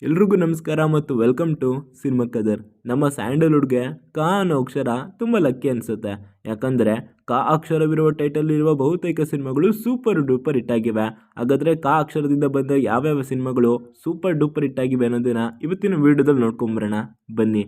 ಎಲ್ರಿಗೂ ನಮಸ್ಕಾರ ಮತ್ತು ವೆಲ್ಕಮ್ ಟು ಸಿನಿಮಾ ಕದರ್. ನಮ್ಮ ಸ್ಯಾಂಡಲ್ವುಡ್ಗೆ ಕ ಅನ್ನೋ ಅಕ್ಷರ ತುಂಬ ಲಕ್ಕಿ ಅನಿಸುತ್ತೆ. ಯಾಕಂದರೆ ಕ ಅಕ್ಷರವಿರುವ ಟೈಟಲ್ ಇರುವ ಬಹುತೇಕ ಸಿನಿಮಾಗಳು ಸೂಪರ್ ಡೂಪರ್ ಹಿಟ್ ಆಗಿವೆ. ಹಾಗಾದರೆ ಕ ಅಕ್ಷರದಿಂದ ಬಂದ ಯಾವ್ಯಾವ ಸಿನಿಮಾಗಳು ಸೂಪರ್ ಡೂಪರ್ ಹಿಟ್ ಆಗಿವೆ ಅನ್ನೋದನ್ನ ಇವತ್ತಿನ ವಿಡಿಯೋದಲ್ಲಿ ನೋಡ್ಕೊಂಬರೋಣ ಬನ್ನಿ.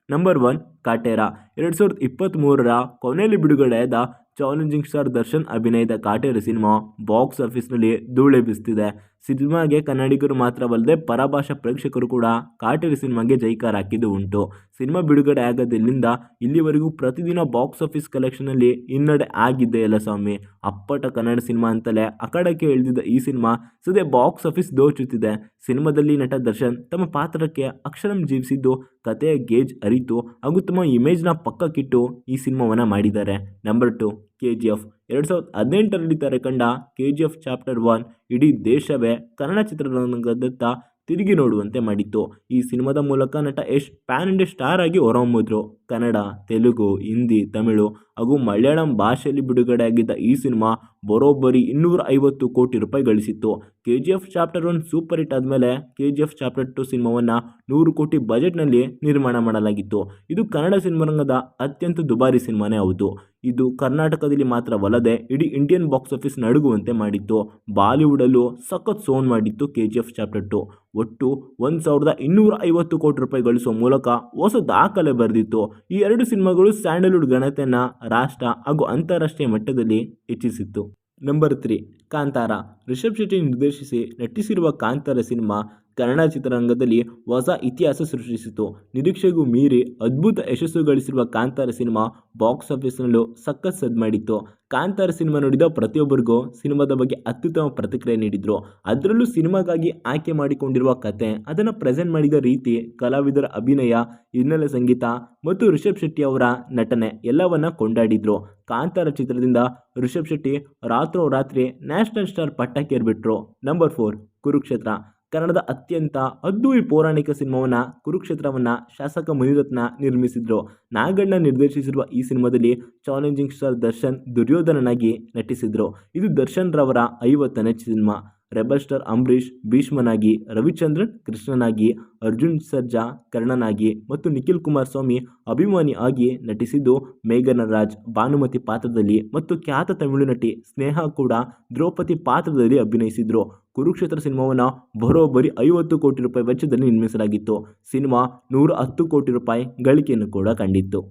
ನಂಬರ್ 1 ಕಾಟೇರ. 2023ರ ಕೊನೆಯಲ್ಲಿ ಬಿಡುಗಡೆಯಾದ ಚಾಲೆಂಜಿಂಗ್ ಸ್ಟಾರ್ ದರ್ಶನ್ ಅಭಿನಯದ ಕಾಟೇರ ಸಿನಿಮಾ ಬಾಕ್ಸ್ ಆಫೀಸ್ನಲ್ಲಿ ಧೂಳೆಬ್ಬಿಸ್ತಿದೆ. ಸಿನಿಮಾಗೆ ಕನ್ನಡಿಗರು ಮಾತ್ರವಲ್ಲದೆ ಪರಭಾಷಾ ಪ್ರೇಕ್ಷಕರು ಕೂಡ ಕಾಟೇರ ಸಿನಿಮಾಗೆ ಜೈಕಾರ ಹಾಕಿದ್ದು ಉಂಟು. ಸಿನಿಮಾ ಬಿಡುಗಡೆ ಆಗೋದಿಲ್ಲಿಂದ ಇಲ್ಲಿವರೆಗೂ ಪ್ರತಿದಿನ ಬಾಕ್ಸ್ ಆಫೀಸ್ ಕಲೆಕ್ಷನಲ್ಲಿ ಹಿನ್ನಡೆ ಆಗಿದೆಯಲ್ಲ ಸ್ವಾಮಿ. ಅಪ್ಪಟ ಕನ್ನಡ ಸಿನಿಮಾ ಅಂತಲೇ ಅಖಾಡಕ್ಕೆ ಇಳಿದಿದ್ದ ಈ ಸಿನಿಮಾ ಸದ್ಯ ಬಾಕ್ಸ್ ಆಫೀಸ್ ದೋಚುತ್ತಿದೆ. ಸಿನಿಮಾದಲ್ಲಿ ನಟ ದರ್ಶನ್ ತಮ್ಮ ಪಾತ್ರಕ್ಕೆ ಅಕ್ಷರಂ ಜೀವಿಸಿದ್ದು ಕಥೆಯ ಗೇಜ್ ಅರಿತು ಹಾಗೂ ತಮ್ಮ ಇಮೇಜ್ನ ಪಕ್ಕಕ್ಕಿಟ್ಟು ಈ ಸಿನಿಮಾವನ್ನು ಮಾಡಿದ್ದಾರೆ. Number 2 KGF. 2018ರಲ್ಲಿ ತೆರೆಕಂಡ KGF ಚಾಪ್ಟರ್ 1 ಇಡೀ ದೇಶವೇ ಕನ್ನಡ ಚಿತ್ರರಂಗದತ್ತ ತಿರುಗಿ ನೋಡುವಂತೆ ಮಾಡಿತ್ತು. ಈ ಸಿನಿಮಾದ ಮೂಲಕ ನಟ ಯಶ್ ಪ್ಯಾನ್ ಇಂಡಿಯಾ ಸ್ಟಾರ್ ಆಗಿ ಹೊರಹೊಮ್ಮಿದ್ರು. ಕನ್ನಡ, ತೆಲುಗು, ಹಿಂದಿ, ತಮಿಳು ಹಾಗೂ ಮಲಯಾಳಂ ಭಾಷೆಯಲ್ಲಿ ಬಿಡುಗಡೆಯಾಗಿದ್ದ ಈ ಸಿನಿಮಾ ಬರೋಬ್ಬರಿ 250 ಕೋಟಿ ರೂಪಾಯಿ ಗಳಿಸಿತ್ತು. KGF ಚಾಪ್ಟರ್ 1 ಸೂಪರ್ ಹಿಟ್ ಆದಮೇಲೆ KGF ಚಾಪ್ಟರ್ 2 ಸಿನಿಮಾವನ್ನು 100 ಕೋಟಿ ಬಜೆಟ್ನಲ್ಲಿ ನಿರ್ಮಾಣ ಮಾಡಲಾಗಿತ್ತು. ಇದು ಕನ್ನಡ ಸಿನಿಮಾರಂಗದ ಅತ್ಯಂತ ದುಬಾರಿ ಸಿನಿಮಾನೇ ಹೌದು. ಇದು ಕರ್ನಾಟಕದಲ್ಲಿ ಮಾತ್ರವಲ್ಲದೆ ಇಡೀ ಇಂಡಿಯನ್ ಬಾಕ್ಸ್ ಆಫೀಸ್ ನಡುಗುವಂತೆ ಮಾಡಿತ್ತು. ಬಾಲಿವುಡಲ್ಲೂ ಸಖತ್ ಸೌಂಡ್ ಮಾಡಿತ್ತು KGF ಚಾಪ್ಟರ್ 2. ಒಟ್ಟು 1250 ಕೋಟಿ ರೂಪಾಯಿ ಗಳಿಸುವ ಮೂಲಕ ಹೊಸ ದಾಖಲೆ ಬರೆದಿತ್ತು. ಈ ಎರಡು ಸಿನಿಮಾಗಳು ಸ್ಯಾಂಡಲ್ವುಡ್ ಘನತೆಯನ್ನು ರಾಷ್ಟ್ರ ಹಾಗೂ ಅಂತಾರಾಷ್ಟ್ರೀಯ ಮಟ್ಟದಲ್ಲಿ ಹೆಚ್ಚಿಸಿತ್ತು. ನಂಬರ್ 3 ಕಾಂತಾರ. ರಿಷಬ್ ಶೆಟ್ಟಿ ನಿರ್ದೇಶಿಸಿ ನಟಿಸಿರುವ ಕಾಂತಾರ ಸಿನಿಮಾ ಕನ್ನಡ ಚಿತ್ರರಂಗದಲ್ಲಿ ಹೊಸ ಇತಿಹಾಸ ಸೃಷ್ಟಿಸಿತು. ನಿರೀಕ್ಷೆಗೂ ಮೀರಿ ಅದ್ಭುತ ಯಶಸ್ಸು ಗಳಿಸಿರುವ ಕಾಂತಾರ ಸಿನಿಮಾ ಬಾಕ್ಸ್ ಆಫೀಸ್ನಲ್ಲೂ ಸಖತ್ ಸದ್ ಮಾಡಿತ್ತು. ಕಾಂತಾರ ಸಿನಿಮಾ ನೋಡಿದ ಪ್ರತಿಯೊಬ್ಬರಿಗೂ ಸಿನಿಮಾದ ಬಗ್ಗೆ ಅತ್ಯುತ್ತಮ ಪ್ರತಿಕ್ರಿಯೆ ನೀಡಿದರು. ಅದರಲ್ಲೂ ಸಿನಿಮಾಗಾಗಿ ಆಯ್ಕೆ ಮಾಡಿಕೊಂಡಿರುವ ಕತೆ, ಅದನ್ನು ಪ್ರೆಸೆಂಟ್ ಮಾಡಿದ ರೀತಿ, ಕಲಾವಿದರ ಅಭಿನಯ, ಹಿನ್ನೆಲೆ ಸಂಗೀತ ಮತ್ತು ರಿಷಬ್ ಶೆಟ್ಟಿ ಅವರ ನಟನೆ ಎಲ್ಲವನ್ನ ಕೊಂಡಾಡಿದ್ರು. ಕಾಂತಾರ ಚಿತ್ರದಿಂದ ರಿಷಬ್ ಶೆಟ್ಟಿ ರಾತ್ರೋರಾತ್ರಿ ನ್ಯಾಷನಲ್ ಸ್ಟಾರ್ ಪಟ್ಟಕ್ಕೇರ್ಬಿಟ್ರು. ನಂಬರ್ 4 ಕುರುಕ್ಷೇತ್ರ. ಕನ್ನಡದ ಅತ್ಯಂತ ಅದ್ದೂರಿ ಪೌರಾಣಿಕ ಸಿನಿಮಾವನ್ನು ಕುರುಕ್ಷೇತ್ರವನ್ನು ಶಾಸಕ ಮುನಿರತ್ನ ನಿರ್ಮಿಸಿದ್ರು. ನಾಗಣ್ಣ ನಿರ್ದೇಶಿಸಿರುವ ಈ ಸಿನಿಮಾದಲ್ಲಿ ಚಾಲೆಂಜಿಂಗ್ ಸ್ಟಾರ್ ದರ್ಶನ್ ದುರ್ಯೋಧನನಾಗಿ ನಟಿಸಿದ್ರು. ಇದು ದರ್ಶನ್ ರವರ 50ನೇ ಸಿನಿಮಾ. ರೆಬಲ್ ಸ್ಟಾರ್ ಅಂಬರೀಷ್ ಭೀಷ್ಮನಾಗಿ, ರವಿಚಂದ್ರನ್ ಕೃಷ್ಣನಾಗಿ, ಅರ್ಜುನ್ ಸರ್ಜಾ ಕರ್ಣನಾಗಿ ಮತ್ತು ನಿಖಿಲ್ ಕುಮಾರಸ್ವಾಮಿ ಅಭಿಮಾನಿ ಆಗಿ ನಟಿಸಿದ್ದು ಮೇಘನ ರಾಜ್ ಭಾನುಮತಿ ಪಾತ್ರದಲ್ಲಿ ಮತ್ತು ಖ್ಯಾತ ತಮಿಳು ನಟಿ ಸ್ನೇಹಾ ಕೂಡ ದ್ರೌಪದಿ ಪಾತ್ರದಲ್ಲಿ ಅಭಿನಯಿಸಿದ್ರು. ಕುರುಕ್ಷೇತ್ರ ಸಿನಿಮಾವನ್ನು ಬರೋಬ್ಬರಿ 50 ಕೋಟಿ ರೂಪಾಯಿ ವೆಚ್ಚದಲ್ಲಿ ನಿರ್ಮಿಸಲಾಗಿತ್ತು. ಸಿನಿಮಾ 110 ಕೋಟಿ ರೂಪಾಯಿ ಗಳಿಕೆಯನ್ನು ಕೂಡ ಕಂಡಿತ್ತು.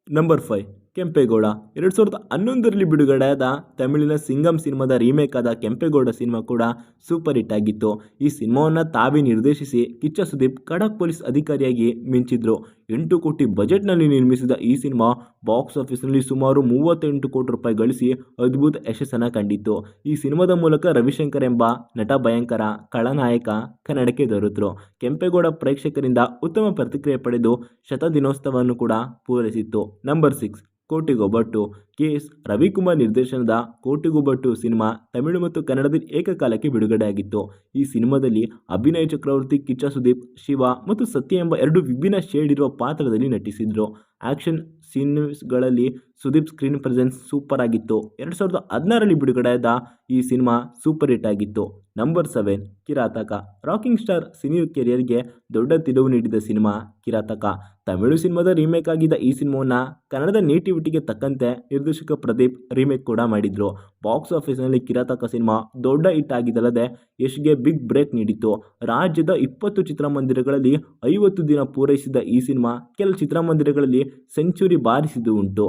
ನಂಬರ್ 5 ಕೆಂಪೇಗೌಡ. 2011ರಲ್ಲಿ ಬಿಡುಗಡೆಯಾದ ತಮಿಳಿನ ಸಿಂಗಂ ಸಿನಿಮಾದ ರೀಮೇಕ್ ಆದ ಕೆಂಪೇಗೌಡ ಸಿನಿಮಾ ಕೂಡ ಸೂಪರ್ ಹಿಟ್ ಆಗಿತ್ತು. ಈ ಸಿನಿಮಾವನ್ನು ತಾವೇ ನಿರ್ದೇಶಿಸಿ ಕಿಚ್ಚ ಸುದೀಪ್ ಖಡಕ್ ಪೊಲೀಸ್ ಅಧಿಕಾರಿಯಾಗಿ ಮಿಂಚಿದ್ರು. 8 ಕೋಟಿ ಬಜೆಟ್ನಲ್ಲಿ ನಿರ್ಮಿಸಿದ ಈ ಸಿನಿಮಾ ಬಾಕ್ಸ್ ಆಫೀಸ್ನಲ್ಲಿ ಸುಮಾರು 38 ಕೋಟಿ ರೂಪಾಯಿ ಗಳಿಸಿ ಅದ್ಭುತ ಯಶಸ್ಸನ್ನು ಕಂಡಿತ್ತು. ಈ ಸಿನಿಮಾದ ಮೂಲಕ ರವಿಶಂಕರ್ ಎಂಬ ನಟ ಭಯಂಕರ ಖಳನಾಯಕ ಕನ್ನಡಕ್ಕೆ ದೊರೆತರು. ಕೆಂಪೇಗೌಡ ಪ್ರೇಕ್ಷಕರಿಂದ ಉತ್ತಮ ಪ್ರತಿಕ್ರಿಯೆ ಪಡೆದು ಶತದಿನೋತ್ಸವವನ್ನು ಕೂಡ ಪೂರೈಸಿತ್ತು. ನಂಬರ್ 6 ಕೋಟಿಗೊಬ್ಬ 2. KS ರವಿಕುಮಾರ್ ನಿರ್ದೇಶನದ ಕೋಟಿಗೊಬ್ಬ 2 ಸಿನಿಮಾ ತಮಿಳು ಮತ್ತು ಕನ್ನಡದಲ್ಲಿ ಏಕಕಾಲಕ್ಕೆ ಬಿಡುಗಡೆಯಾಗಿತ್ತು. ಈ ಸಿನಿಮಾದಲ್ಲಿ ಅಭಿನಯ ಚಕ್ರವರ್ತಿ, ಕಿಚ್ಚ ಸುದೀಪ್, ಶಿವ ಮತ್ತು ಸತ್ಯ ಎಂಬ 2 ವಿಭಿನ್ನ ಶೇಡ್ ಇರುವ ಪಾತ್ರದಲ್ಲಿ ನಟಿಸಿದ್ರು. ಆಕ್ಷನ್ ಸೀನ್ಸ್ಗಳಲ್ಲಿ ಸುದೀಪ್ ಸ್ಕ್ರೀನ್ ಪ್ರೆಸೆನ್ಸ್ ಸೂಪರ್ ಆಗಿತ್ತು. 2016ರಲ್ಲಿ ಬಿಡುಗಡೆಯಾದ ಈ ಸಿನಿಮಾ ಸೂಪರ್ ಹಿಟ್ ಆಗಿತ್ತು. Number 7 Kirataka. Rocking star cine ಕೆರಿಯರ್ಗೆ ದೊಡ್ಡ ತಿರುವು ನೀಡಿದ ಸಿನಿಮಾ ಕಿರಾತಕ. ತಮಿಳು ಸಿನಿಮಾದ ರೀಮೇಕ್ ಆಗಿದ್ದ ಈ ಸಿನಿಮಾವನ್ನು ಕನ್ನಡದ ನೇಟಿವಿಟಿಗೆ ತಕ್ಕಂತೆ ನಿರ್ದೇಶಕ ಪ್ರದೀಪ್ ರೀಮೇಕ್ ಕೂಡ ಮಾಡಿದ್ರು. ಬಾಕ್ಸ್ ಆಫೀಸ್ನಲ್ಲಿ ಕಿರಾತಕ ಸಿನಿಮಾ ದೊಡ್ಡ ಹಿಟ್ ಆಗಿದ್ದಲ್ಲದೆ ಯಶ್ಗೆ ಬಿಗ್ ಬ್ರೇಕ್ ನೀಡಿತ್ತು. ರಾಜ್ಯದ 20 ಚಿತ್ರಮಂದಿರಗಳಲ್ಲಿ 50 ದಿನ ಪೂರೈಸಿದ ಈ ಸಿನಿಮಾ ಕೆಲ ಚಿತ್ರಮಂದಿರಗಳಲ್ಲಿ ಸೆಂಚುರಿ ಬಾರಿಸಿದ್ದು ಉಂಟು.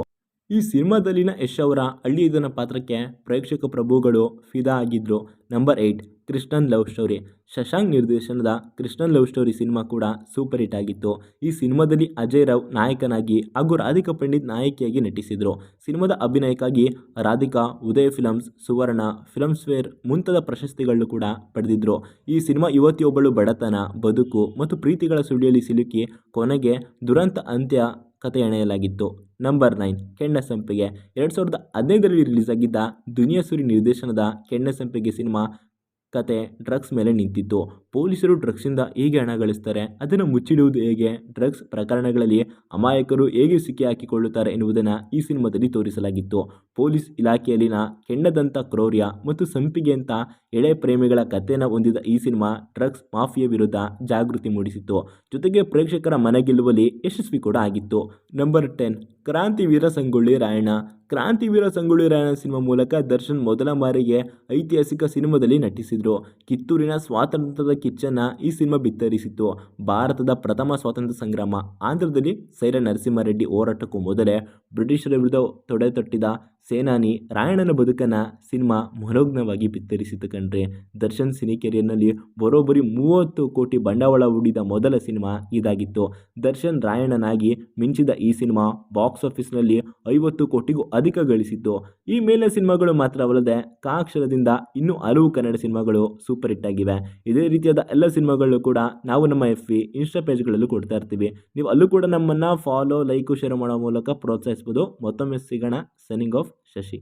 ಈ ಸಿನಿಮಾದಲ್ಲಿನ ಯಶ್ ಅವರ ಹಳ್ಳಿಯದನ ಪಾತ್ರಕ್ಕೆ ಪ್ರೇಕ್ಷಕ ಪ್ರಭುಗಳು ಫಿದಾ ಆಗಿದ್ರು. Number 8 Krishnan love story. Shashank ನಿರ್ದೇಶನದ ಕೃಷ್ಣನ್ ಲವ್ ಸ್ಟೋರಿ ಸಿನಿಮಾ ಕೂಡ ಸೂಪರ್ ಹಿಟ್ ಆಗಿತ್ತು. ಈ ಸಿನಿಮಾದಲ್ಲಿ ಅಜಯ್ ರಾವ್ ನಾಯಕನಾಗಿ ಹಾಗೂ ರಾಧಿಕಾ ಪಂಡಿತ್ ನಾಯಕಿಯಾಗಿ ನಟಿಸಿದರು. ಸಿನಿಮಾದ ಅಭಿನಯಕ್ಕಾಗಿ ರಾಧಿಕಾ ಉದಯ ಫಿಲಮ್ಸ್, ಸುವರ್ಣ ಫಿಲ್ಮ್ಸ್ ಫೇರ್ ಮುಂತಾದ ಪ್ರಶಸ್ತಿಗಳನ್ನು ಕೂಡ ಪಡೆದಿದ್ರು. ಈ ಸಿನಿಮಾ ಯುವತಿಯೊಬ್ಬಳು ಬಡತನ, ಬದುಕು ಮತ್ತು ಪ್ರೀತಿಗಳ ಸುಳಿಯಲ್ಲಿ ಸಿಲುಕಿ ಕೊನೆಗೆ ದುರಂತ ಅಂತ್ಯ ಕಥೆ ಎಣೆಯಲಾಗಿತ್ತು. ನಂಬರ್ 9 ಕೆಣ್ಣಸಂಪಿಗೆ. 2015ರಲ್ಲಿ ರಿಲೀಸ್ ಆಗಿದ್ದ ದುನಿಯಾ ಸೂರಿ ನಿರ್ದೇಶನದ ಕೆಣ್ಣಸಂಪಿಗೆ ಸಿನಿಮಾ ಕತೆ ಡ್ರಗ್ಸ್ ಮೇಲೆ ನಿಂತಿತ್ತು. ಪೊಲೀಸರು ಡ್ರಗ್ಸಿಂದ ಹೇಗೆ ಹಣ ಗಳಿಸ್ತಾರೆ, ಅದನ್ನು ಮುಚ್ಚಿಡುವುದು ಹೇಗೆ, ಡ್ರಗ್ಸ್ ಪ್ರಕರಣಗಳಲ್ಲಿ ಅಮಾಯಕರು ಹೇಗೆ ಸಿಕ್ಕಿ ಹಾಕಿಕೊಳ್ಳುತ್ತಾರೆ ಎನ್ನುವುದನ್ನು ಈ ಸಿನಿಮಾದಲ್ಲಿ ತೋರಿಸಲಾಗಿತ್ತು. ಪೊಲೀಸ್ ಇಲಾಖೆಯಲ್ಲಿನ ಕೆಂಡದಂಥ ಕ್ರೌರ್ಯ ಮತ್ತು ಸಂಪಿಗೆಯಂಥ ಎಳೆ ಪ್ರೇಮಿಗಳ ಕಥೆಯನ್ನು ಹೊಂದಿದ ಈ ಸಿನಿಮಾ ಡ್ರಗ್ಸ್ ಮಾಫಿಯಾ ವಿರುದ್ಧ ಜಾಗೃತಿ ಮೂಡಿಸಿತ್ತು. ಜೊತೆಗೆ ಪ್ರೇಕ್ಷಕರ ಮನಗೆಲ್ಲುವಲ್ಲಿ ಯಶಸ್ವಿ ಕೂಡ ಆಗಿತ್ತು. ನಂಬರ್ 10 ಕ್ರಾಂತಿವೀರ ಸಂಗೊಳ್ಳಿ ರಾಯಣ್ಣ. ಕ್ರಾಂತಿವೀರ ಸಂಗೊಳ್ಳಿ ರಾಯಣ್ಣ ಸಿನಿಮಾ ಮೂಲಕ ದರ್ಶನ್ ಮೊದಲ ಬಾರಿಗೆ ಐತಿಹಾಸಿಕ ಸಿನಿಮಾದಲ್ಲಿ ನಟಿಸಿದರು. ಕಿತ್ತೂರಿನ ಸ್ವಾತಂತ್ರ್ಯದ ಕಿಚ್ಚನ್ನು ಈ ಸಿನಿಮಾ ಬಿತ್ತರಿಸಿತ್ತು. ಭಾರತದ ಪ್ರಥಮ ಸ್ವಾತಂತ್ರ್ಯ ಸಂಗ್ರಾಮ, ಆಂಧ್ರದಲ್ಲಿ ಸೈರ ನರಸಿಂಹಾರೆಡ್ಡಿ ಹೋರಾಟಕ್ಕೂ ಮೊದಲೇ ಬ್ರಿಟಿಷರ ವಿರುದ್ಧ ತೊಡೆತಟ್ಟಿದ ಸೇನಾನಿ ರಾಯಣ್ಣನ ಬದುಕನ್ನು ಸಿನಿಮಾ ಮನೋಜ್ಞವಾಗಿ ಬಿತ್ತರಿಸಿತು ಕಣ್ರಿ. ದರ್ಶನ್ ಸಿನಿ ಕೆರಿಯರ್ನಲ್ಲಿ ಬರೋಬ್ಬರಿ 30 ಕೋಟಿ ಬಂಡವಾಳ ಹೂಡಿದ ಮೊದಲ ಸಿನಿಮಾ ಇದಾಗಿತ್ತು. ದರ್ಶನ್ ರಾಯಣ್ಣನಾಗಿ ಮಿಂಚಿದ ಈ ಸಿನಿಮಾ ಬಾಕ್ಸ್ ಆಫೀಸ್ನಲ್ಲಿ 50 ಕೋಟಿಗೂ ಅಧಿಕ ಗಳಿಸಿತ್ತು. ಈ ಮೇಲಿನ ಸಿನಿಮಾಗಳು ಮಾತ್ರವಲ್ಲದೆ ಕಾ ಅಕ್ಷರದಿಂದ ಇನ್ನೂ ಹಲವು ಕನ್ನಡ ಸಿನಿಮಾಗಳು ಸೂಪರ್ ಹಿಟ್ ಆಗಿವೆ. ಇದೇ ರೀತಿಯಾದ ಎಲ್ಲ ಸಿನಿಮಾಗಳು ಕೂಡ ನಾವು ನಮ್ಮ FB ಇನ್ಸ್ಟಾ ಪೇಜ್ಗಳಲ್ಲೂ ಕೊಡ್ತಾ ಇರ್ತೀವಿ. ನೀವು ಅಲ್ಲೂ ಕೂಡ ನಮ್ಮನ್ನು ಫಾಲೋ, ಲೈಕ್, ಶೇರ್ ಮಾಡೋ ಮೂಲಕ ಪ್ರೋತ್ಸಾಹಿಸ್ಬೋದು. ಮತ್ತೊಮ್ಮೆ ಸಿಗೋಣ. Signing off, Shashi.